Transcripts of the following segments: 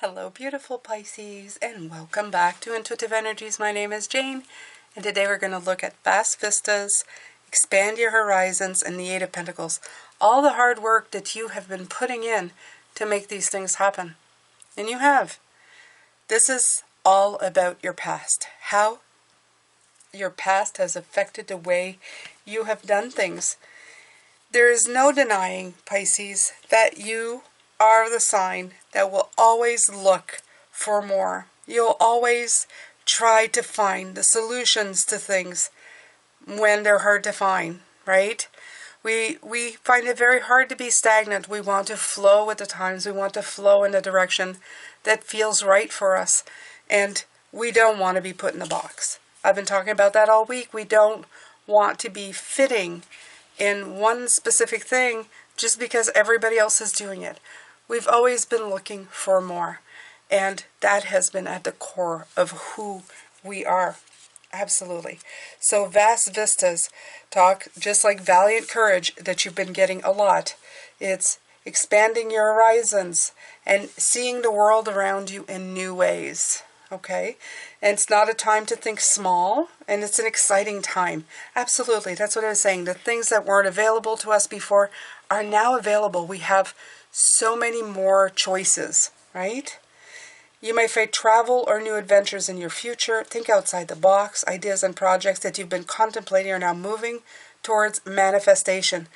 Hello beautiful Pisces, and welcome back to Intuitive Energies. My name is Jane, and today we're going to look at vast vistas, expand your horizons, and the Eight of Pentacles. All the hard work that you have been putting in to make these things happen. And you have. This is all about your past. How your past has affected the way you have done things. There is no denying, Pisces, that you are the sign that will always look for more. You'll always try to find the solutions to things when they're hard to find, right? We find it very hard to be stagnant. We want to flow with the times. We want to flow in a direction that feels right for us. And we don't want to be put in a box. I've been talking about that all week. We don't want to be fitting in one specific thing just because everybody else is doing it. We've always been looking for more, and that has been at the core of who we are. Absolutely. So vast vistas talk just like valiant courage that you've been getting a lot. It's expanding your horizons and seeing the world around you in new ways. Okay? And it's not a time to think small, and it's an exciting time. Absolutely. That's what I was saying. The things that weren't available to us before are now available. We have so many more choices, right? You may face travel or new adventures in your future. Think outside the box. Ideas and projects that you've been contemplating are now moving towards manifestation.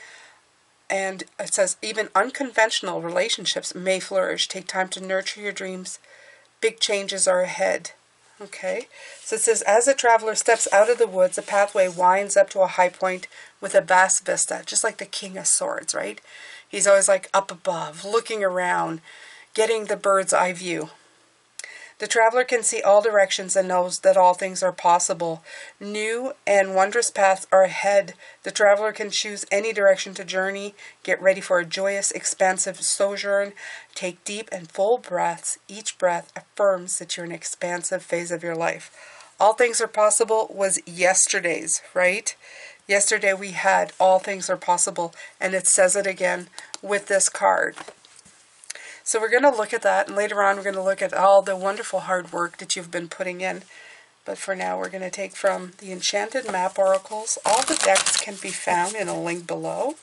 And it says even unconventional relationships may flourish. Take time to nurture your dreams. Big changes are ahead. Okay, so it says, as a traveler steps out of the woods, the pathway winds up to a high point with a vast vista, just like the King of Swords, right? He's always like up above, looking around, getting the bird's eye view. The traveler can see all directions and knows that all things are possible. New and wondrous paths are ahead. The traveler can choose any direction to journey. Get ready for a joyous, expansive sojourn. Take deep and full breaths. Each breath affirms that you're in an expansive phase of your life. All things are possible was yesterday's, right? Yesterday we had all things are possible, and it says it again with this card. So we're going to look at that, and later on we're going to look at all the wonderful hard work that you've been putting in. But for now we're going to take from the Enchanted Map Oracles. All the decks can be found in a link below.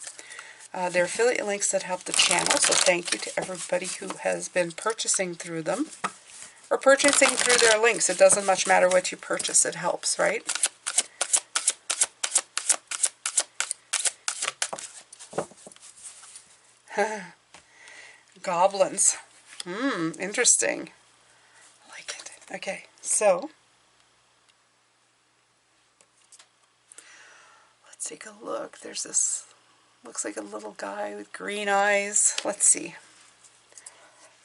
They're affiliate links that help the channel, so thank you to everybody who has been purchasing through them. Or purchasing through their links. It doesn't much matter what you purchase, it helps, right? Goblins. Interesting. I like it. Okay, so let's take a look. There's this, looks like a little guy with green eyes. Let's see.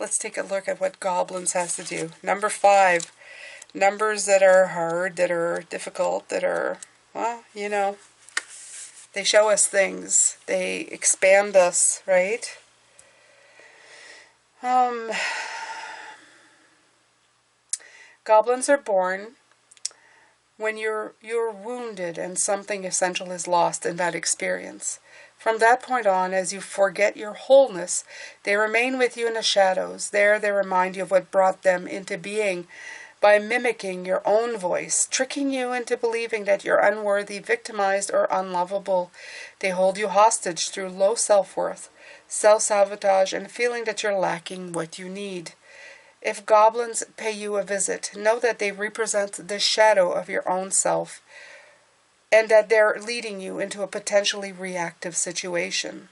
Let's take a look at what Goblins has to do. Number 5. Numbers that are hard, that are difficult, that are, well, you know, they show us things. They expand us, right? Goblins are born when you're wounded and something essential is lost in that experience. From that point on, as you forget your wholeness, they remain with you in the shadows. There they remind you of what brought them into being by mimicking your own voice, tricking you into believing that you're unworthy, victimized, or unlovable. They hold you hostage through low self-worth, self-sabotage, and feeling that you're lacking what you need. If goblins pay you a visit, know that they represent the shadow of your own self, and that they're leading you into a potentially reactive situation.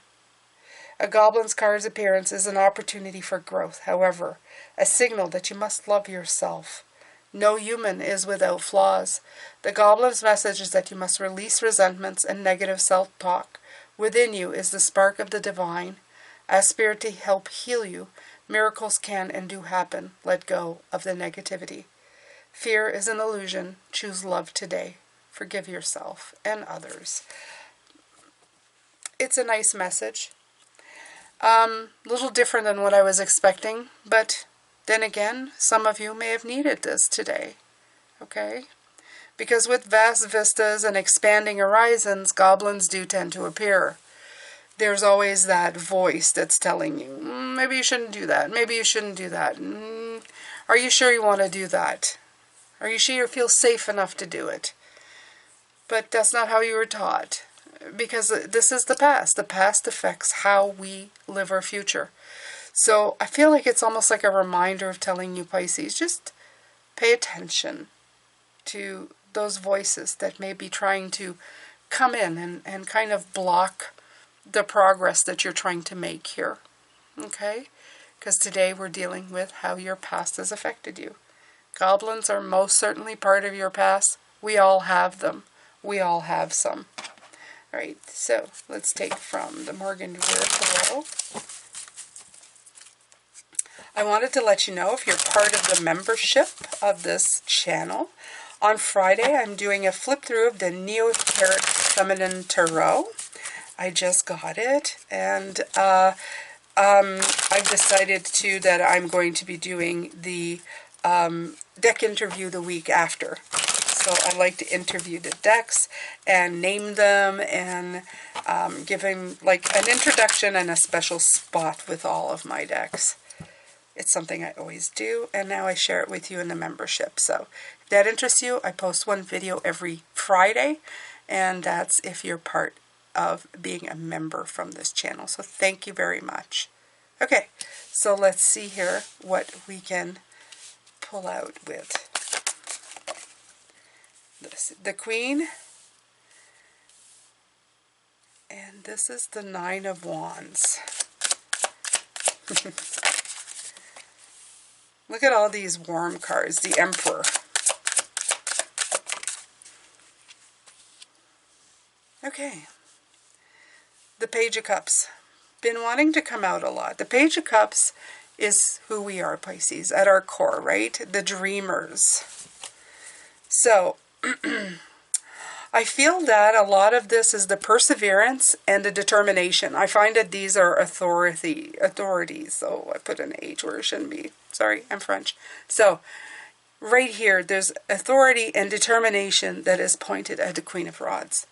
A goblin's card's appearance is an opportunity for growth, however, a signal that you must love yourself. No human is without flaws. The goblin's message is that you must release resentments and negative self-talk. Within you is the spark of the divine. Ask Spirit to help heal you. Miracles can and do happen. Let go of the negativity. Fear is an illusion. Choose love today. Forgive yourself and others. It's a nice message. Little different than what I was expecting, but then again, some of you may have needed this today. Okay? Because with vast vistas and expanding horizons, goblins do tend to appear. There's always that voice that's telling you, maybe you shouldn't do that, maybe you shouldn't do that. Are you sure you want to do that? Are you sure you feel safe enough to do it? But that's not how you were taught. Because this is the past. The past affects how we live our future. So I feel like it's almost like a reminder of telling you, Pisces, just pay attention to those voices that may be trying to come in and kind of block the progress that you're trying to make here. Okay? Because today we're dealing with how your past has affected you. Goblins are most certainly part of your past. We all have them. We all have some. All right, so let's take from the Morgan Tarot. I wanted to let you know, if you're part of the membership of this channel, on Friday I'm doing a flip through of the Neo-Tarot Feminine Tarot. I just got it, and I've decided too that I'm going to be doing the deck interview the week after. So I like to interview the decks and name them and give them like an introduction and a special spot with all of my decks. It's something I always do, and now I share it with you in the membership. So if that interests you, I post one video every Friday, and that's if you're part of being a member from this channel. So thank you very much. Okay, so let's see here what we can pull out with this. The Queen, and this is the Nine of Wands. Look at all these warm cards. The Emperor. Okay. The Page of Cups. Been wanting to come out a lot. The Page of Cups is who we are, Pisces, at our core, right? The dreamers. So, I feel that a lot of this is the perseverance and the determination. I find that these are authorities. So I put an H where it shouldn't be. Sorry, I'm French. So right here, there's authority and determination that is pointed at the Queen of Rods,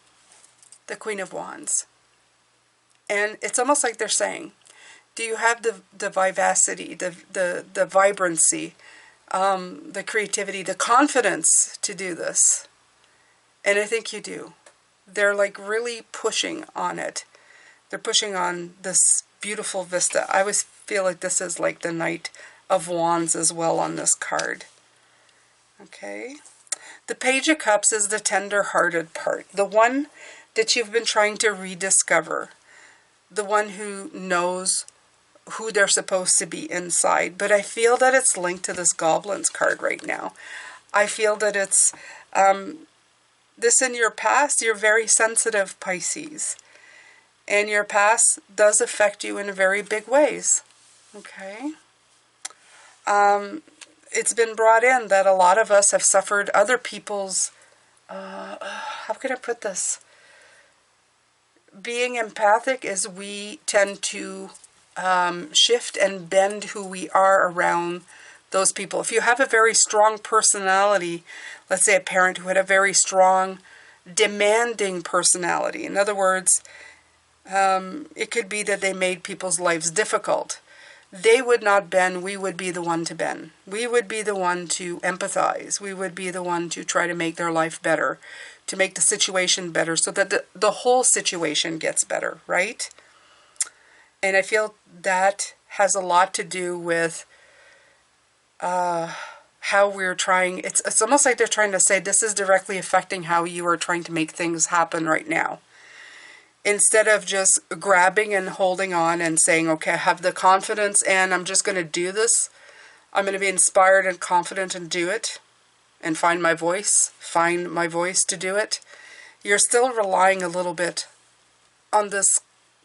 the Queen of Wands. And it's almost like they're saying, do you have the vivacity, the vibrancy, the creativity, the confidence to do this? And I think you do. They're like really pushing on it. They're pushing on this beautiful vista. I always feel like this is like the Knight of Wands as well on this card. Okay. The Page of Cups is the tender-hearted part. The one that you've been trying to rediscover. The one who knows who they're supposed to be inside. But I feel that it's linked to this Goblins card right now. I feel that it's... this in your past, you're very sensitive, Pisces. And your past does affect you in very big ways. Okay? It's been brought in that a lot of us have suffered other people's... how can I put this? Being empathic is we tend to shift and bend who we are around those people. If you have a very strong personality, let's say a parent who had a very strong, demanding personality. In other words, it could be that they made people's lives difficult. They would not bend, we would be the one to bend. We would be the one to empathize. We would be the one to try to make their life better, to make the situation better so that the whole situation gets better, right? And I feel that has a lot to do with how we're trying. It's almost like they're trying to say this is directly affecting how you are trying to make things happen right now. Instead of just grabbing and holding on and saying, okay, I have the confidence and I'm just going to do this. I'm going to be inspired and confident and do it. And find my voice to do it. You're still relying a little bit on this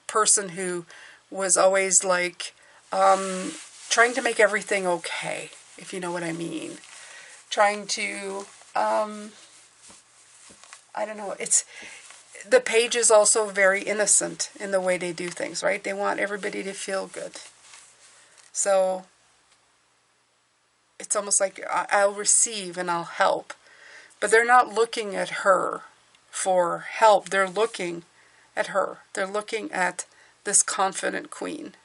person who was always like trying to make everything okay, if you know what I mean. Trying to, I don't know, the Page is also very innocent in the way they do things, right? They want everybody to feel good. So it's almost like I'll receive and I'll help. But they're not looking at her for help. They're looking at her. They're looking at this confident queen.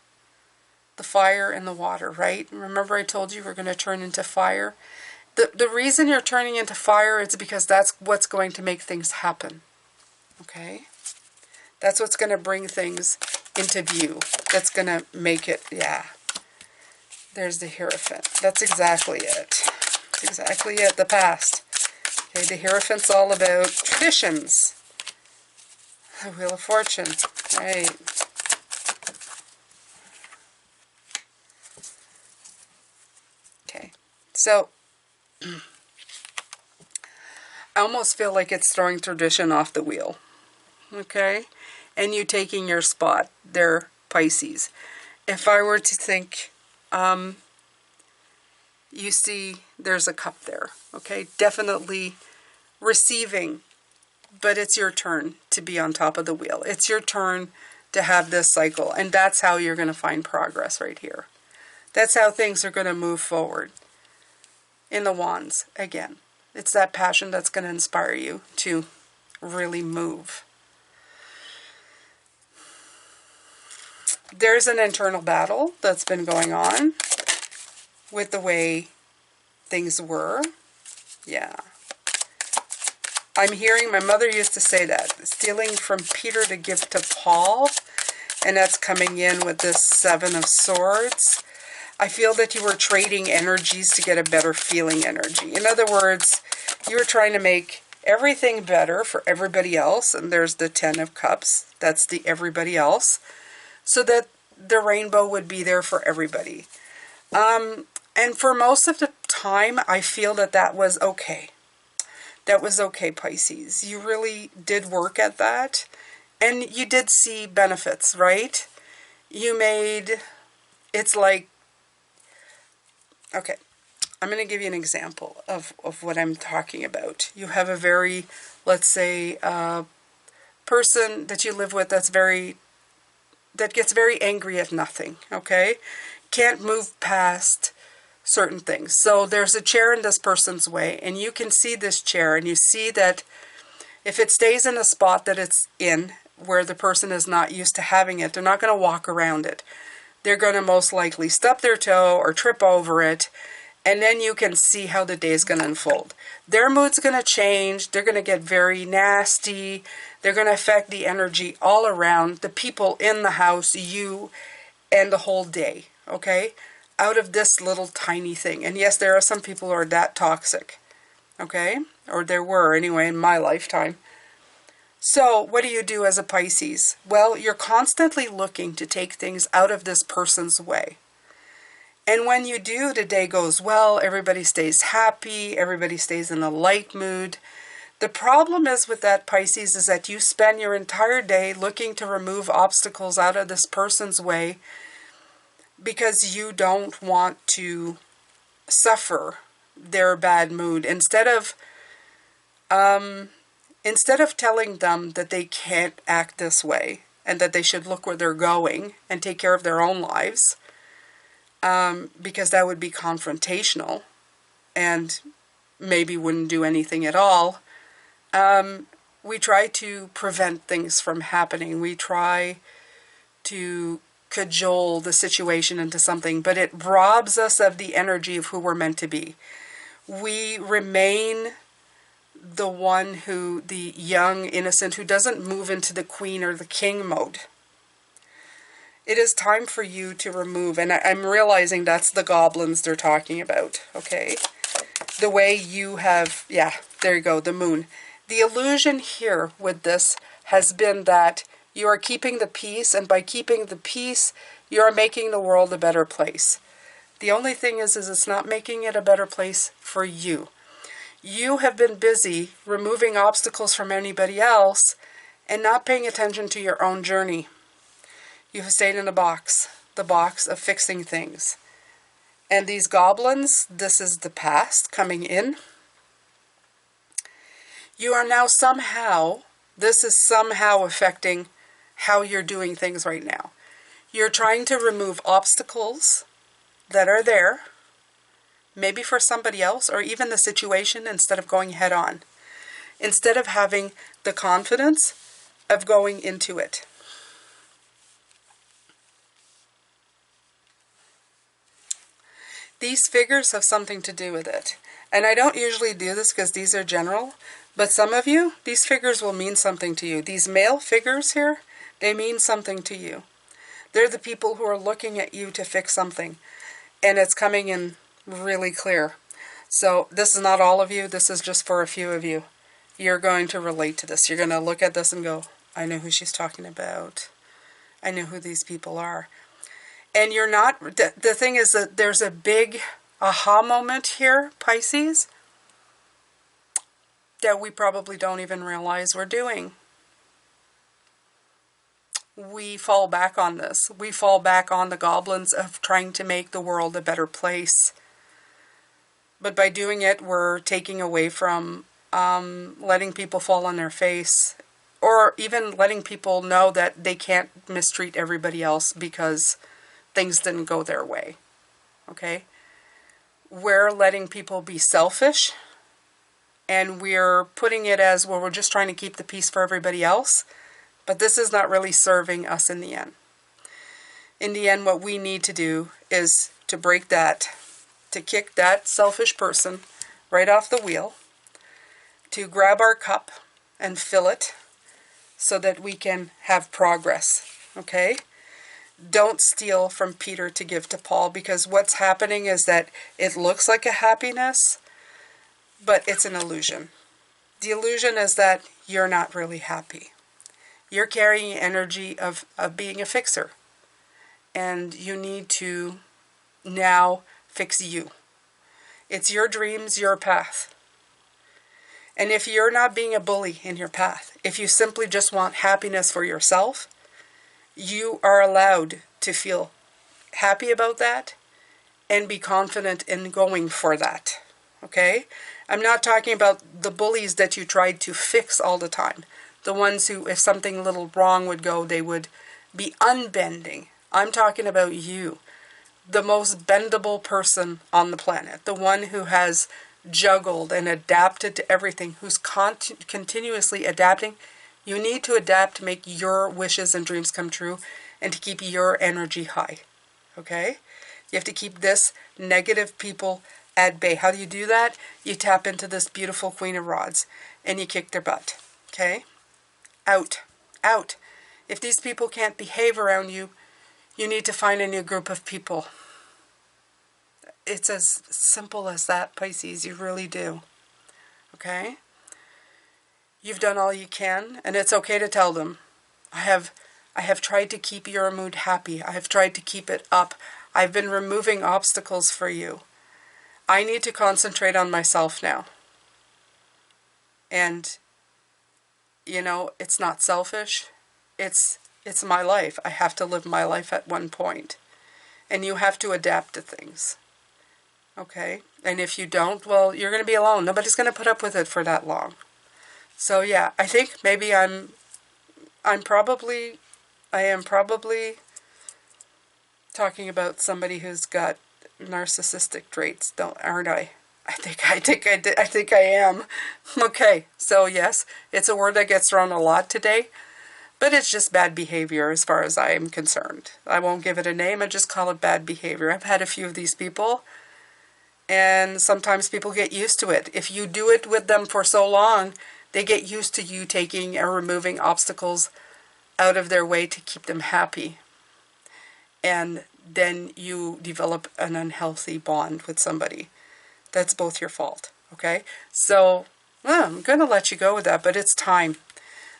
the fire and the water, right? Remember I told you we're going to turn into fire? The reason you're turning into fire is because that's what's going to make things happen. Okay? That's what's going to bring things into view. That's going to make it, yeah. There's the Hierophant. That's exactly it. That's exactly it, the past. Okay, the Hierophant's all about traditions. The Wheel of Fortune, right. Okay, so I almost feel like it's throwing tradition off the wheel. Okay, and you taking your spot there, Pisces. If I were to think, you see there's a cup there. Okay, definitely receiving, but it's your turn to be on top of the wheel. It's your turn to have this cycle, and that's how you're going to find progress right here. That's how things are going to move forward. In the Wands, again, it's that passion that's going to inspire you to really move. There's an internal battle that's been going on with the way things were. Yeah. I'm hearing, my mother used to say that, stealing from Peter to give to Paul, and that's coming in with this Seven of Swords. I feel that you were trading energies to get a better feeling energy. In other words, you were trying to make everything better for everybody else, and there's the Ten of Cups, that's the everybody else, so that the rainbow would be there for everybody. And for most of the time, I feel that that was okay. That was okay, Pisces. You really did work at that. And you did see benefits, right? You made, it's like, okay, I'm going to give you an example of what I'm talking about. You have a very, let's say, person that you live with that gets very angry at nothing, okay? Can't move past certain things. So there's a chair in this person's way, and you can see this chair, and you see that if it stays in a spot that it's in, where the person is not used to having it, they're not going to walk around it. They're going to most likely stub their toe or trip over it, and then you can see how the day is going to unfold. Their mood's going to change. They're going to get very nasty. They're going to affect the energy all around, the people in the house, you, and the whole day, okay? Out of this little tiny thing. And yes, there are some people who are that toxic, okay? Or there were, anyway, in my lifetime. So, what do you do as a Pisces? Well, you're constantly looking to take things out of this person's way. And when you do, the day goes well, everybody stays happy, everybody stays in a light mood. The problem is with that, Pisces, is that you spend your entire day looking to remove obstacles out of this person's way because you don't want to suffer their bad mood. Instead of telling them that they can't act this way and that they should look where they're going and take care of their own lives, because that would be confrontational and maybe wouldn't do anything at all, we try to prevent things from happening. We try to cajole the situation into something, but it robs us of the energy of who we're meant to be. We remain the one who, the young innocent who doesn't move into the queen or the king mode. It is time for you to remove, and I'm realizing that's the goblins they're talking about, okay? The way you have, yeah, there you go, the moon. The illusion here with this has been that you are keeping the peace, and by keeping the peace, you are making the world a better place. The only thing is it's not making it a better place for you. You have been busy removing obstacles from anybody else and not paying attention to your own journey. You have stayed in the box of fixing things. And these goblins, this is the past coming in. You are now somehow, this is somehow affecting how you're doing things right now. You're trying to remove obstacles that are there, maybe for somebody else or even the situation, instead of going head on. Instead of having the confidence of going into it. These figures have something to do with it. And I don't usually do this because these are general, but some of you, these figures will mean something to you. These male figures here, they mean something to you. They're the people who are looking at you to fix something. And it's coming in really clear. So this is not all of you. This is just for a few of you. You're going to relate to this. You're going to look at this and go, I know who she's talking about. I know who these people are. And you're not, the thing is that there's a big aha moment here, Pisces, that we probably don't even realize we're doing. We fall back on this. We fall back on the goblins of trying to make the world a better place. But by doing it, we're taking away from letting people fall on their face, or even letting people know that they can't mistreat everybody else because things didn't go their way. Okay? We're letting people be selfish, and we're putting it as, well, we're just trying to keep the peace for everybody else, but this is not really serving us in the end. In the end, what we need to do is to break that, to kick that selfish person right off the wheel, to grab our cup and fill it so that we can have progress, okay? Don't steal from Peter to give to Paul, because what's happening is that it looks like a happiness, but it's an illusion. The illusion is that you're not really happy. You're carrying energy of being a fixer, and you need to now fix you. It's your dreams, your path. And if you're not being a bully in your path, if you simply just want happiness for yourself, you are allowed to feel happy about that and be confident in going for that. Okay? I'm not talking about the bullies that you tried to fix all the time. The ones who, if something a little wrong would go, they would be unbending. I'm talking about you, the most bendable person on the planet, the one who has juggled and adapted to everything, who's continuously adapting. You need to adapt to make your wishes and dreams come true and to keep your energy high. Okay? You have to keep this negative people at bay. How do you do that? You tap into this beautiful Queen of Rods and you kick their butt. Okay? Out. Out. If these people can't behave around you, you need to find a new group of people. It's as simple as that, Pisces. You really do. Okay? You've done all you can, and it's okay to tell them, I have tried to keep your mood happy. I have tried to keep it up. I've been removing obstacles for you. I need to concentrate on myself now. And, you know, it's not selfish. It's my life. I have to live my life at one point. And you have to adapt to things. Okay? And if you don't, well, you're going to be alone. Nobody's going to put up with it for that long. So yeah, I think maybe I am probably talking about somebody who's got narcissistic traits, aren't I? I think I am. Okay, so yes, it's a word that gets thrown a lot today, but it's just bad behavior as far as I am concerned. I won't give it a name, I just call it bad behavior. I've had a few of these people, and sometimes people get used to it. If you do it with them for so long, they get used to you taking or removing obstacles out of their way to keep them happy. And then you develop an unhealthy bond with somebody. That's both your fault. Okay? So, I'm going to let you go with that, but it's time.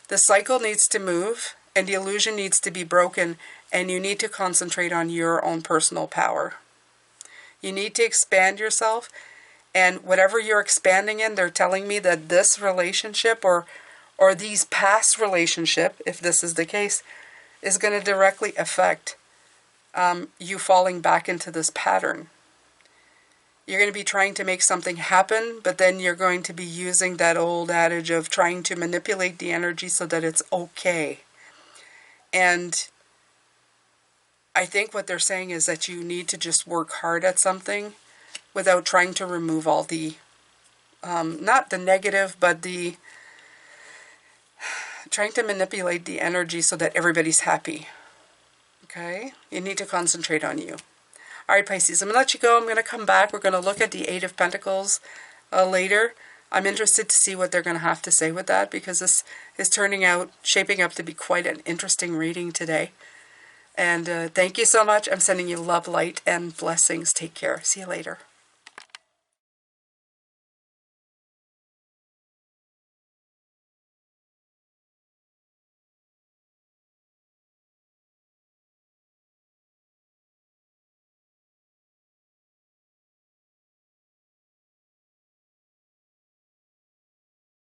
The cycle needs to move, and the illusion needs to be broken, and you need to concentrate on your own personal power. You need to expand yourself, and whatever you're expanding in, they're telling me that this relationship or these past relationship, if this is the case, is going to directly affect you falling back into this pattern. You're going to be trying to make something happen, but then you're going to be using that old adage of trying to manipulate the energy so that it's okay. And I think what they're saying is that you need to just work hard at something without trying to remove all the, not the negative, but the trying to manipulate the energy so that everybody's happy. Okay? You need to concentrate on you. All right, Pisces, I'm going to let you go. I'm going to come back. We're going to look at the Eight of Pentacles later. I'm interested to see what they're going to have to say with that, because this is shaping up to be quite an interesting reading today. And thank you so much. I'm sending you love, light, and blessings. Take care. See you later.